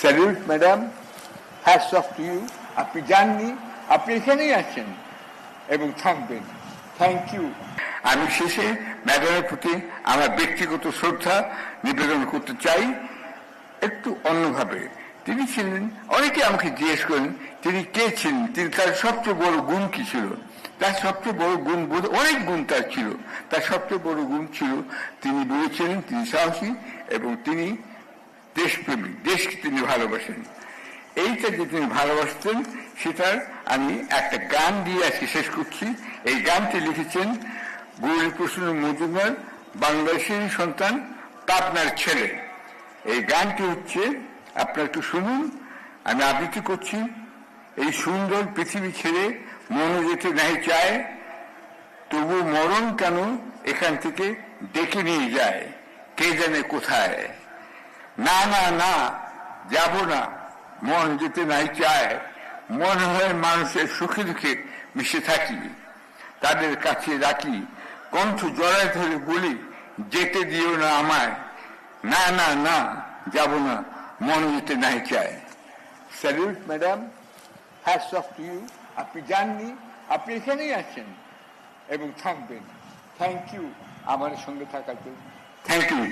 Salute madam, hats off to you. আপনি যাননি, আপনি এখানেই আছেন এবং থাকবেন। Thank you. আমি শেষে ম্যাডামের প্রতি আমার ব্যক্তিগত শ্রদ্ধা নিবেদন করতে চাই একটু অন্যভাবে। তিনি ছিলেন, অনেকে আমাকে জিজ্ঞেস করেন তিনি কে ছিলেন, তিনি তার সবচেয়ে বড় গুণ কি ছিল। তার সবচেয়ে বড় গুণ, অনেক গুণ তার ছিল, তার সবচেয়ে বড় গুণ ছিল তিনি বলেছিলেন তিনি সাহসী এবং তিনি দেশপ্রেমিক, দেশকে তিনি ভালোবাসেন। এইটা যে তিনি ভালোবাসতেন সেটার আমি একটা গান দিয়ে আজকে শেষ করছি। এই গানটি লিখেছেন গৌরীপ্রসন্ন মজুমদার, বাংলাদেশের সন্তান, পাবনার ছেলে। এই গানটি হচ্ছে, আপনারা একটু শুনুন, আমি আবৃত্তি করছি। এই সুন্দর পৃথিবী ছেড়ে মনে যেতে নাই চায়, তবু মরণ কেন এখান থেকে ডেকে নিয়ে যায়, কে জানে কোথায়। না না না, যাব না, মন যেতে নাই চায়, মনে হয় মানুষের সুখে দুঃখে মিশে থাকি, তাদের কাছে রাখি, কণ্ঠ জড়ায় ধরে বলি যেতে দিও না আমায়। না না না, যাব না, মন যেতে নাই চায়। Salute madam, hats off to you. আপনি যাননি, আপনি এখানেই আছেন এবং থাকবেন। থ্যাংক ইউ আমার সঙ্গে থাকার জন্য। Thank you.